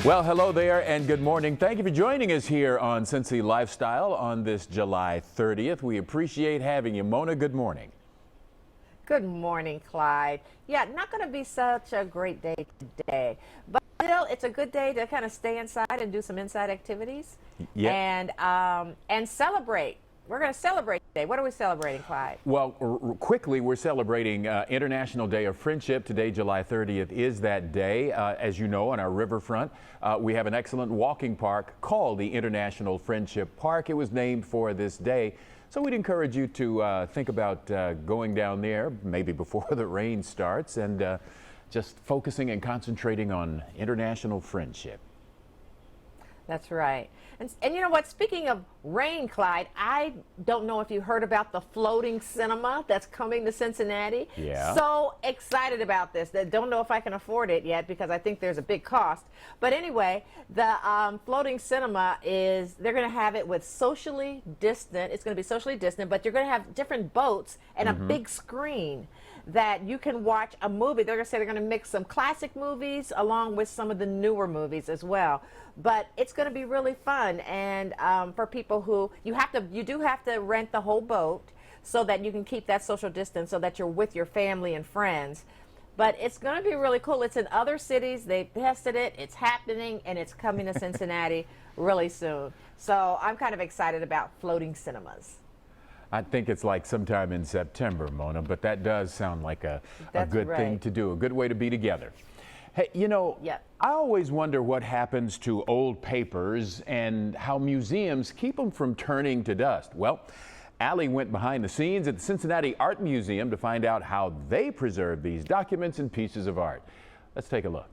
Well, hello there and good morning. Thank you for joining us here on Cincy Lifestyle on this July 30th. We appreciate having you. Mona, good morning. Good morning, Clyde. Yeah, not going to be such a great day today, but still, it's a good day to kind of stay inside and do some inside activities. Yep. And celebrate. We're going to celebrate today. What are we celebrating, Clyde? Well, quickly, we're celebrating International Day of Friendship. Today, July 30th, is that day. As you know, on our riverfront, we have an excellent walking park called the International Friendship Park. It was named for this day. So we'd encourage you to think about going down there, maybe before the rain starts, and just focusing and concentrating on international friendship. That's right. And you know what? Speaking of rain, Clyde, I don't know if you heard about the floating cinema that's coming to Cincinnati. Yeah. So excited about this. Don't know if I can afford it yet because I think there's a big cost. But anyway, the floating cinema they're going to have it with socially distant. It's going to be socially distant, but you're going to have different boats and a big screen that you can watch a movie. They're going to say they're going to mix some classic movies along with some of the newer movies as well. But it's going to be really fun, and for people who you do have to rent the whole boat so that you can keep that social distance, so that you're with your family and friends. But it's going to be really cool. It's in other cities. They tested it. It's happening, and it's coming to Cincinnati really soon. So I'm kind of excited about floating cinemas. I think it's like sometime in September, Mona, but that does sound like a good thing to do, a good way to be together. Hey, you know, I always wonder what happens to old papers and how museums keep them from turning to dust. Well, Allie went behind the scenes at the Cincinnati Art Museum to find out how they preserve these documents and pieces of art. Let's take a look.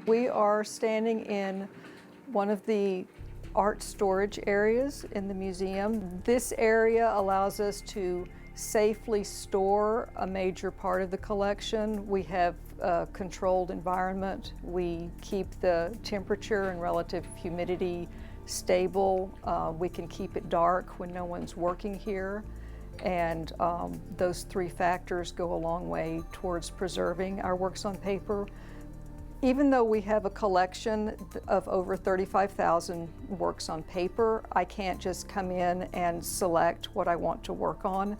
We are standing in one of the art storage areas in the museum. This area allows us to safely store a major part of the collection. We have a controlled environment. We keep the temperature and relative humidity stable. We can keep it dark when no one's working here. And those three factors go a long way towards preserving our works on paper. Even though we have a collection of over 35,000 works on paper, I can't just come in and select what I want to work on.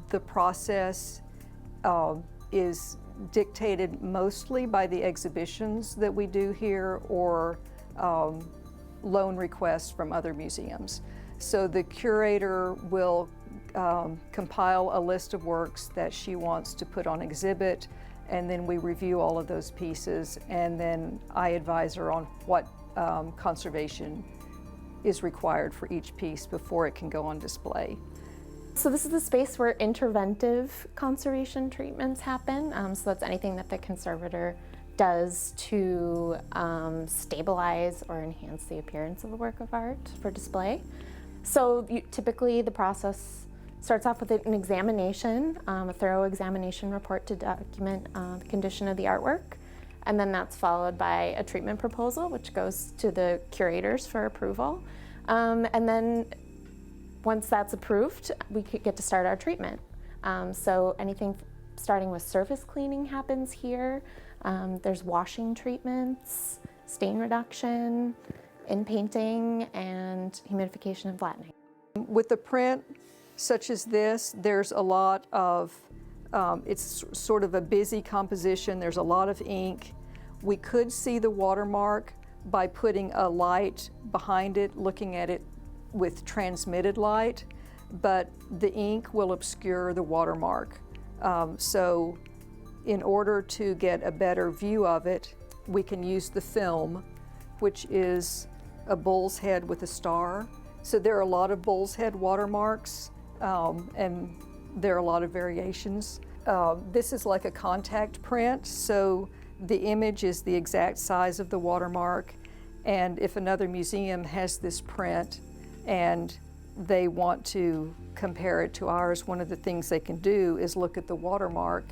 The process is dictated mostly by the exhibitions that we do here or loan requests from other museums. So the curator will compile a list of works that she wants to put on exhibit, and then we review all of those pieces, and then I advise her on what conservation is required for each piece before it can go on display. So this is the space where interventive conservation treatments happen. So that's anything that the conservator does to stabilize or enhance the appearance of a work of art for display. So typically the process starts off with an examination, a thorough examination report to document the condition of the artwork. And then that's followed by a treatment proposal, which goes to the curators for approval. And then once that's approved, we could get to start our treatment. So anything starting with surface cleaning happens here. There's washing treatments, stain reduction, in-painting, and humidification and flattening. With the print such as this, there's a lot of, it's sort of a busy composition. There's a lot of ink. We could see the watermark by putting a light behind it, looking at it with transmitted light, but the ink will obscure the watermark. So in order to get a better view of it, we can use the film, which is a bull's head with a star. So there are a lot of bull's head watermarks, and there are a lot of variations. This is like a contact print, so the image is the exact size of the watermark, and if another museum has this print and they want to compare it to ours, one of the things they can do is look at the watermark,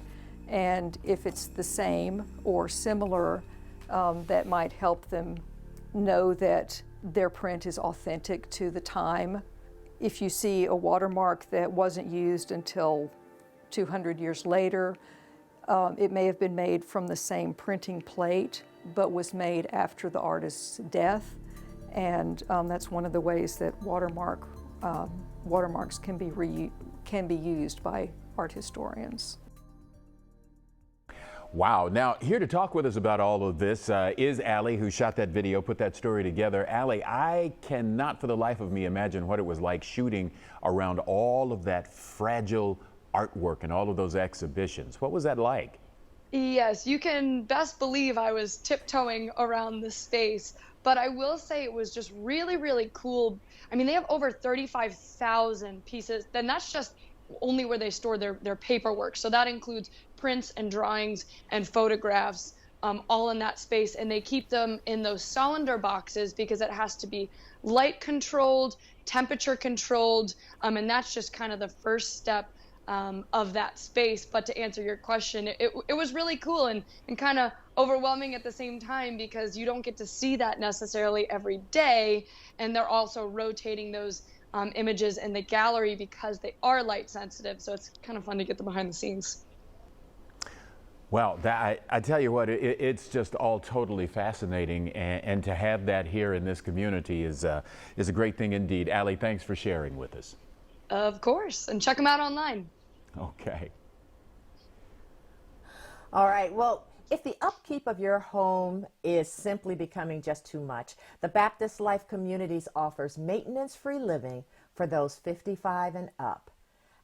and if it's the same or similar, that might help them know that their print is authentic to the time. If you see a watermark that wasn't used until 200 years later, It may have been made from the same printing plate, but was made after the artist's death. And that's one of the ways that watermarks can be used by art historians. Wow. Now, here to talk with us about all of this is Allie, who shot that video, put that story together. Allie, I cannot for the life of me imagine what it was like shooting around all of that fragile artwork and all of those exhibitions. What was that like? Yes, you can best believe I was tiptoeing around the space, but I will say it was just really, really cool. I mean, they have over 35,000 pieces, and that's just only where they store their paperwork. So that includes prints and drawings and photographs, all in that space. And they keep them in those cylinder boxes because it has to be light controlled, temperature controlled, and that's just kind of the first step of that space. But to answer your question, it was really cool and kind of overwhelming at the same time because you don't get to see that necessarily every day. And they're also rotating those images in the gallery because they are light sensitive. So it's kind of fun to get them behind the scenes. Well, I tell you what, it's just all totally fascinating, and to have that here in this community is a great thing indeed. Allie, thanks for sharing with us. Of course, and check them out online. Okay. All right, well, if the upkeep of your home is simply becoming just too much, the Baptist Life Communities offers maintenance-free living for those 55 and up.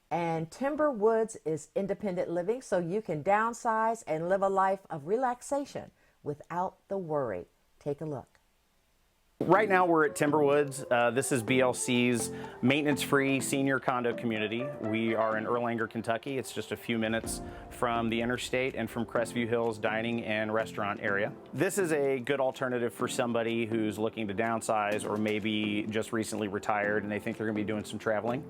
And Timberwoods is independent living, so you can downsize and live a life of relaxation without the worry. Take a look. Right now we're at Timberwoods. This is BLC's maintenance-free senior condo community. We are in Erlanger, Kentucky. It's just a few minutes from the interstate and from Crestview Hills dining and restaurant area. This is a good alternative for somebody who's looking to downsize or maybe just recently retired and they think they're going to be doing some traveling.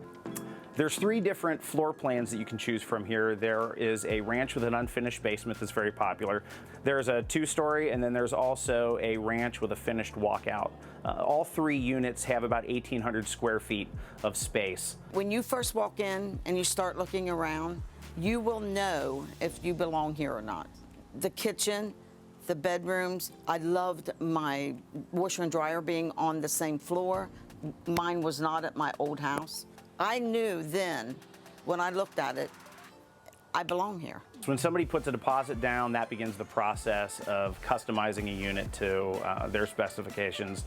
There's 3 different floor plans that you can choose from here. There is a ranch with an unfinished basement that's very popular. There's a 2-story, and then there's also a ranch with a finished walkout. All 3 units have about 1,800 square feet of space. When you first walk in and you start looking around, you will know if you belong here or not. The kitchen, the bedrooms, I loved my washer and dryer being on the same floor. Mine was not at my old house. I knew then, when I looked at it, I belong here. So when somebody puts a deposit down, that begins the process of customizing a unit to their specifications.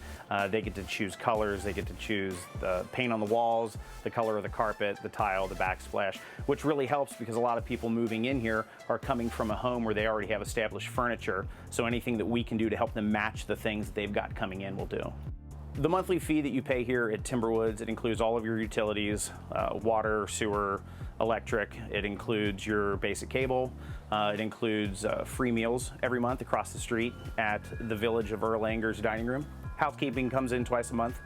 They get to choose colors, they get to choose the paint on the walls, the color of the carpet, the tile, the backsplash, which really helps because a lot of people moving in here are coming from a home where they already have established furniture. So anything that we can do to help them match the things that they've got coming in will do. The monthly fee that you pay here at Timberwoods, it includes all of your utilities, water, sewer, electric. It includes your basic cable. It includes free meals every month across the street at the Village of Erlanger's dining room. Housekeeping comes in twice a month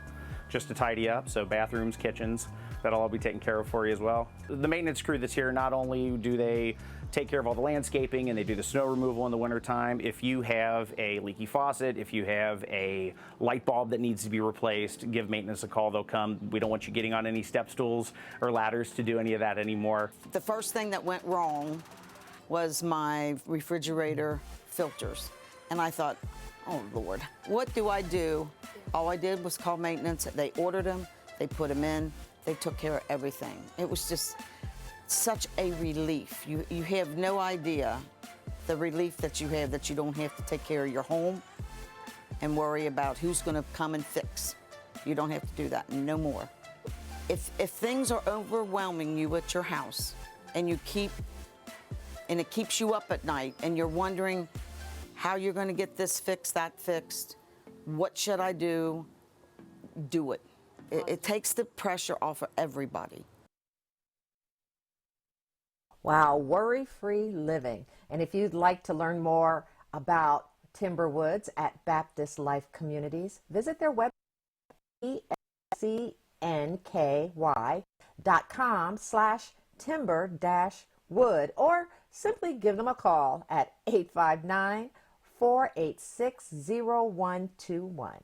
just to tidy up, so bathrooms, kitchens, that'll all be taken care of for you as well. The maintenance crew that's here, not only do they take care of all the landscaping and they do the snow removal in the wintertime, if you have a leaky faucet, if you have a light bulb that needs to be replaced, give maintenance a call, they'll come. We don't want you getting on any step stools or ladders to do any of that anymore. The first thing that went wrong was my refrigerator filters. And I thought, oh Lord, what do I do? All I did was call maintenance. They ordered them, they put them in, they took care of everything. It was just such a relief. You have no idea the relief that you have that you don't have to take care of your home and worry about who's going to come and fix. You don't have to do that no more. If things are overwhelming you at your house and it keeps you up at night and you're wondering how you're going to get this fixed, that fixed, what should I do? Do it. It takes the pressure off of everybody. Wow, worry-free living. And if you'd like to learn more about Timberwoods at Baptist Life Communities, visit their website, ecnky.com/timber-wood, or simply give them a call at 859-486-0121.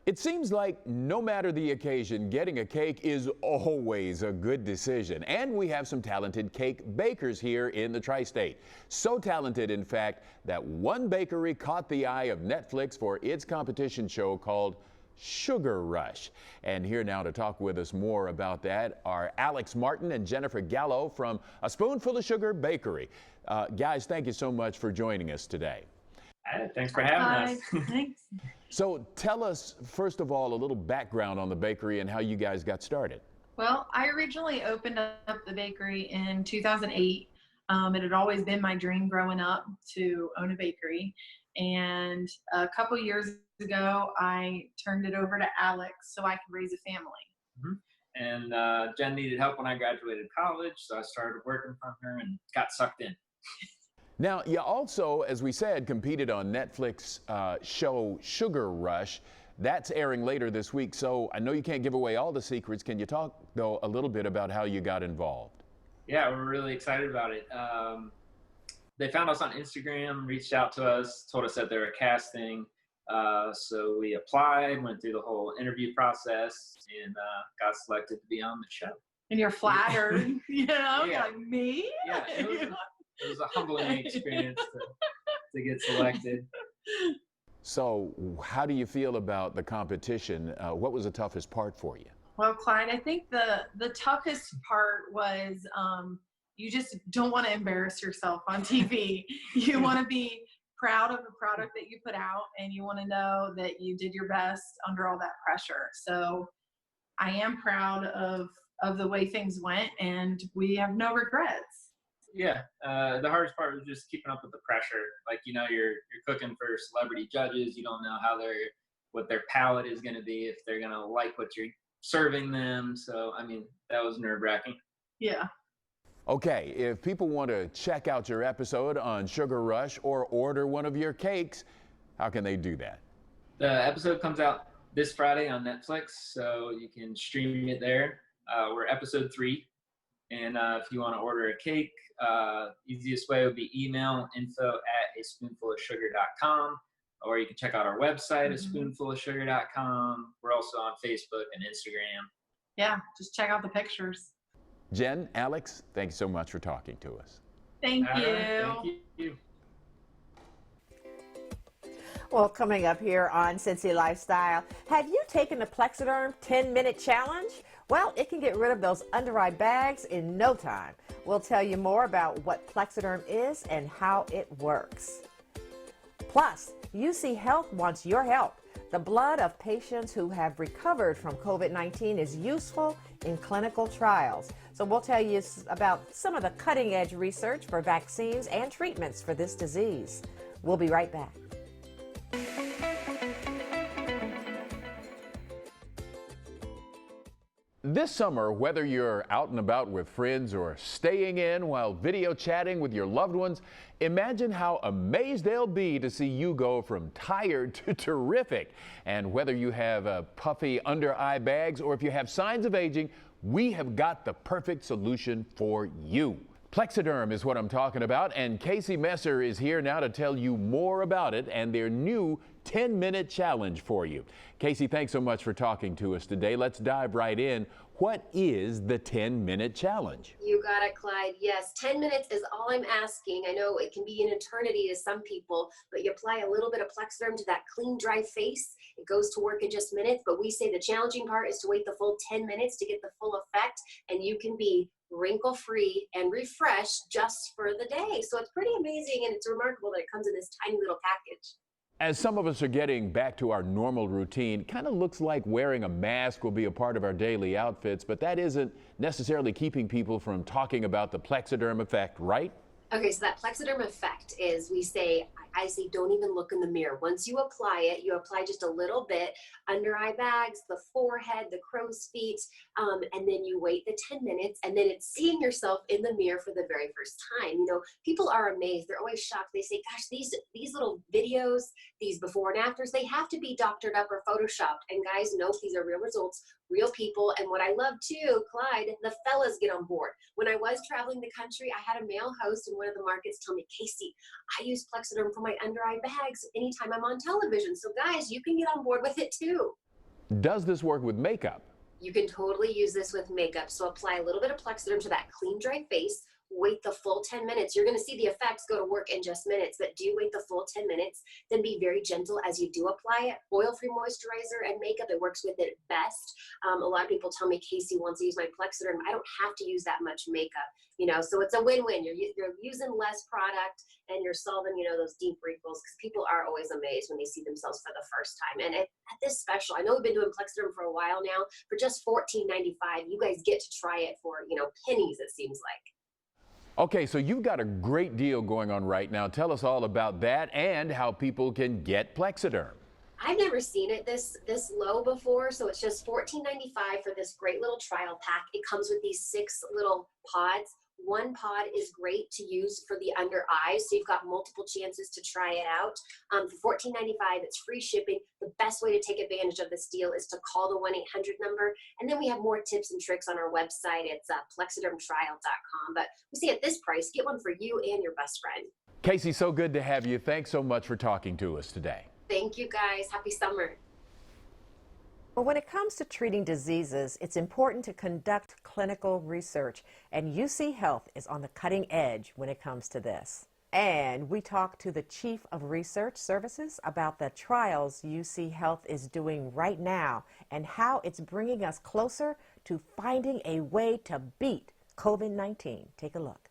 It seems like no matter the occasion, getting a cake is always a good decision. And we have some talented cake bakers here in the tri-state. So talented, in fact, that one bakery caught the eye of Netflix for its competition show called Sugar Rush. And here now to talk with us more about that are Alex Martin and Jennifer Gallo from A Spoon Fulla Sugar Bakery. Guys, thank you so much for joining us today. Thanks for having us. Thanks. So tell us, first of all, a little background on the bakery and how you guys got started. Well, I originally opened up the bakery in 2008. It had always been my dream growing up to own a bakery. And a couple years ago, I turned it over to Alex so I could raise a family. And Jen needed help when I graduated college, so I started working from her and got sucked in. Now, you also, as we said, competed on Netflix show Sugar Rush. That's airing later this week, so I know you can't give away all the secrets. Can you talk, though, a little bit about how you got involved? Yeah, we're really excited about it. They found us on Instagram, reached out to us, told us that they were casting. So we applied, went through the whole interview process, and got selected to be on the show. And you're flattered, you know, Yeah. you're like, me? Yeah, it was a humbling experience to get selected. So how do you feel about the competition? What was the toughest part for you? Well, Clyde, I think the toughest part was you just don't want to embarrass yourself on TV. You want to be proud of the product that you put out, and you want to know that you did your best under all that pressure. So I am proud of the way things went, and we have no regrets. Yeah, the hardest part was just keeping up with the pressure. Like, you know, you're cooking for celebrity judges. You don't know what their palate is going to be, if they're going to like what you're serving them. So, I mean, that was nerve-wracking. Yeah. Okay, if people want to check out your episode on Sugar Rush or order one of your cakes, how can they do that? The episode comes out this Friday on Netflix, so you can stream it there. We're episode 3. And if you want to order a cake, easiest way would be email info@aspoonfullasugar.com, or you can check out our website, aspoonfullasugar.com. We're also on Facebook and Instagram. Yeah, just check out the pictures. Jen, Alex, thank you so much for talking to us. Thank All you. right, thank you. Well, coming up here on Cincy Lifestyle, have you taken the Plexaderm 10-minute challenge? Well, it can get rid of those under-eye bags in no time. We'll tell you more about what Plexaderm is and how it works. Plus, UC Health wants your help. The blood of patients who have recovered from COVID-19 is useful in clinical trials. So we'll tell you about some of the cutting-edge research for vaccines and treatments for this disease. We'll be right back. This summer, whether you're out and about with friends or staying in while video chatting with your loved ones, imagine how amazed they'll be to see you go from tired to terrific. And whether you have puffy under-eye bags or if you have signs of aging, we have got the perfect solution for you. Plexaderm is what I'm talking about, and Casey Messer is here now to tell you more about it and their new 10-minute challenge for you. Casey, thanks so much for talking to us today. Let's dive right in. What is the 10-minute challenge? You got it, Clyde. Yes, 10 minutes is all I'm asking. I know it can be an eternity to some people, but you apply a little bit of Plexaderm to that clean, dry face. It goes to work in just minutes, but we say the challenging part is to wait the full 10 minutes to get the full effect, and you can be wrinkle-free and refreshed just for the day. So it's pretty amazing, and it's remarkable that it comes in this tiny little package. As some of us are getting back to our normal routine, kind of looks like wearing a mask will be a part of our daily outfits, but that isn't necessarily keeping people from talking about the Plexaderm effect, right? Okay, so that Plexaderm effect is, I say don't even look in the mirror. Once you apply it, you apply just a little bit under eye bags, the forehead, the crow's feet, and then you wait the 10 minutes, and then it's seeing yourself in the mirror for the very first time. You know, people are amazed. They're always shocked. They say, gosh, these little videos, these before and afters, they have to be doctored up or photoshopped. And guys, no, these are real results, real people. And what I love too, Clyde, the fellas get on board. When I was traveling the country, I had a male host in one of the markets tell me, Casey, I use Plexaderm for my under eye bags anytime I'm on television. So guys, you can get on board with it too. Does this work with makeup? You can totally use this with makeup. So apply a little bit of Plexaderm to that clean, dry face. Wait the full 10 minutes. You're going to see the effects go to work in just minutes, but do wait the full 10 minutes. Then be very gentle as you do apply it. Oil-free moisturizer and makeup, it works with it best. A lot of people tell me, Casey, once I use my Plexaderm, I don't have to use that much makeup. You know, so it's a win-win. You're using less product and you're solving, you know, those deep wrinkles, because people are always amazed when they see themselves for the first time. And at this special, I know we've been doing Plexaderm for a while now, for just $14.95, you guys get to try it for, you know, pennies, it seems like. Okay, so you've got a great deal going on right now. Tell us all about that and how people can get Plexaderm. I've never seen it this low before, so it's just $14.95 for this great little trial pack. It comes with these 6 little pods. One pod is great to use for the under eyes, so you've got multiple chances to try it out. For $14.95, it's free shipping. The best way to take advantage of this deal is to call the 1-800 number, and then we have more tips and tricks on our website. It's plexadermtrial.com. But we see at this price, get one for you and your best friend. Casey, so good to have you. Thanks so much for talking to us today. Thank you, guys. Happy summer. Well, when it comes to treating diseases, it's important to conduct clinical research, and UC Health is on the cutting edge when it comes to this. And we talked to the Chief of Research Services about the trials UC Health is doing right now and how it's bringing us closer to finding a way to beat COVID-19. Take a look.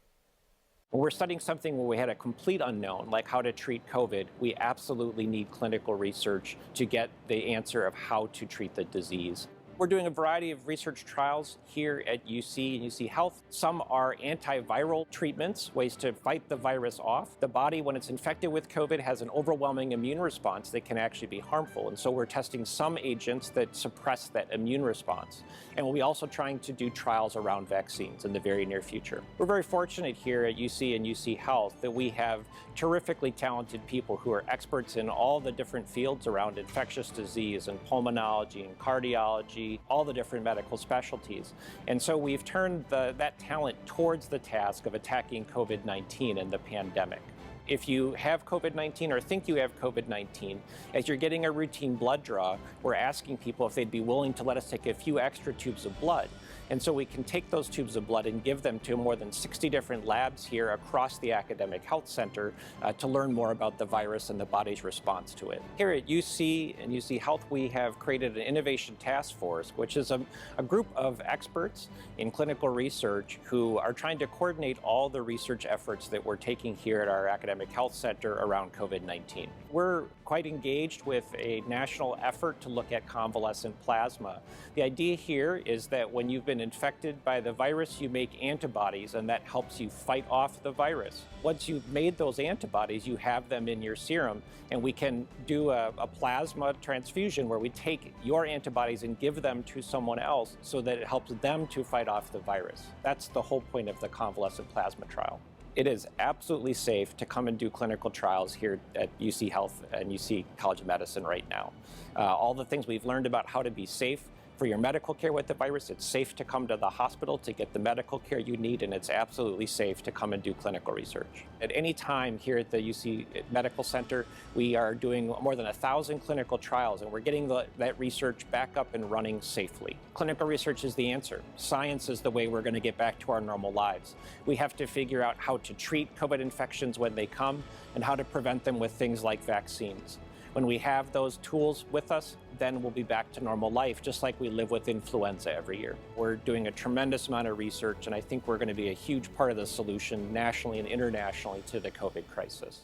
When we're studying something where we had a complete unknown, like how to treat COVID, we absolutely need clinical research to get the answer of how to treat the disease. We're doing a variety of research trials here at UC and UC Health. Some are antiviral treatments, ways to fight the virus off. The body, when it's infected with COVID, has an overwhelming immune response that can actually be harmful. And so we're testing some agents that suppress that immune response. And we'll be also trying to do trials around vaccines in the very near future. We're very fortunate here at UC and UC Health that we have terrifically talented people who are experts in all the different fields around infectious disease and pulmonology and cardiology, all the different medical specialties. And so we've turned that talent towards the task of attacking COVID-19 and the pandemic. If you have COVID-19 or think you have COVID-19, as you're getting a routine blood draw, we're asking people if they'd be willing to let us take a few extra tubes of blood. And so we can take those tubes of blood and give them to more than 60 different labs here across the academic health center to learn more about the virus and the body's response to it. Here at UC and UC Health, we have created an innovation task force, which is a group of experts in clinical research who are trying to coordinate all the research efforts that we're taking here at our academic health center around COVID-19. We're quite engaged with a national effort to look at convalescent plasma. The idea here is that when you've been infected by the virus, you make antibodies, and that helps you fight off the virus. Once you've made those antibodies, you have them in your serum, and we can do a plasma transfusion where we take your antibodies and give them to someone else so that it helps them to fight off the virus. That's the whole point of the convalescent plasma trial. It is absolutely safe to come and do clinical trials here at UC Health and UC College of Medicine right now. All the things we've learned about how to be safe for your medical care with the virus, it's safe to come to the hospital to get the medical care you need, and it's absolutely safe to come and do clinical research. At any time here at the UC Medical Center, we are doing more than 1,000 clinical trials, and we're getting that research back up and running safely. Clinical research is the answer. Science is the way we're going to get back to our normal lives. We have to figure out how to treat COVID infections when they come and how to prevent them with things like vaccines. When we have those tools with us, then we'll be back to normal life, just like we live with influenza every year. We're doing a tremendous amount of research, and I think we're going to be a huge part of the solution nationally and internationally to the COVID crisis.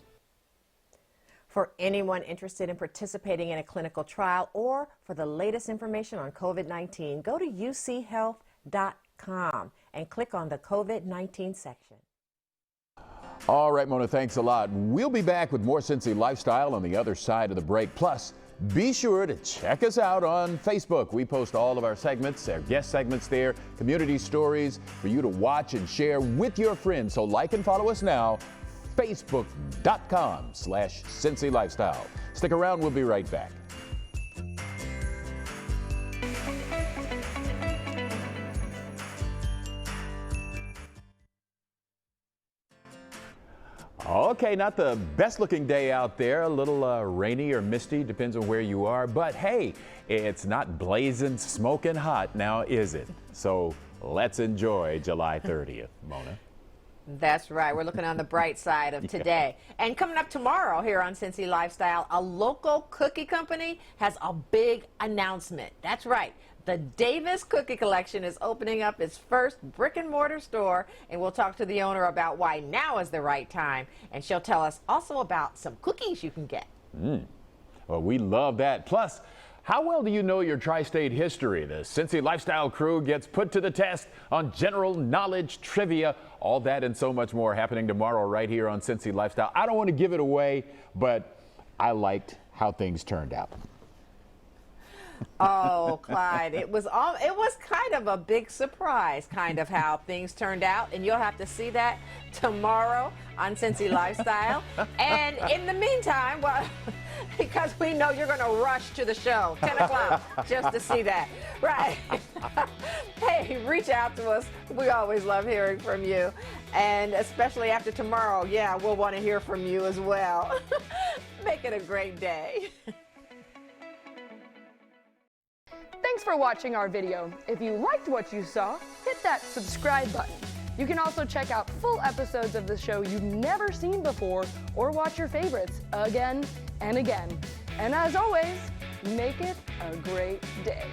For anyone interested in participating in a clinical trial or for the latest information on COVID-19, go to uchealth.com and click on the COVID-19 section. All right, Mona, thanks a lot. We'll be back with more Cincy Lifestyle on the other side of the break. Plus, be sure to check us out on Facebook. We post all of our segments, our guest segments there, community stories for you to watch and share with your friends. So like and follow us now, facebook.com/Cincy Lifestyle. Stick around, we'll be right back. Okay, not the best looking day out there. A little rainy or misty, depends on where you are. But hey, it's not blazing, smoking hot now, is it? So let's enjoy July 30th, Mona. That's right. We're looking on the bright side of today. And coming up tomorrow here on Cincy Lifestyle, a local cookie company has a big announcement. That's right. The Davis Cookie Collection is opening up its first brick and mortar store, and we'll talk to the owner about why now is the right time. And she'll tell us also about some cookies you can get. Well, we love that. Plus, how well do you know your tri-state history? The Cincy Lifestyle crew gets put to the test on general knowledge trivia. All that and so much more happening tomorrow right here on Cincy Lifestyle. I don't want to give it away, but I liked how things turned out. Oh, Clyde, it was kind of a big surprise, kind of how things turned out, and you'll have to see that tomorrow on Cincy Lifestyle. And in the meantime, well, because we know you're going to rush to the show, 10 o'clock, just to see that. Right. Hey, reach out to us. We always love hearing from you. And especially after tomorrow, yeah, we'll want to hear from you as well. Make it a great day. Thanks for watching our video. If you liked what you saw, hit that subscribe button. You can also check out full episodes of the show you've never seen before or watch your favorites again and again. And as always, make it a great day.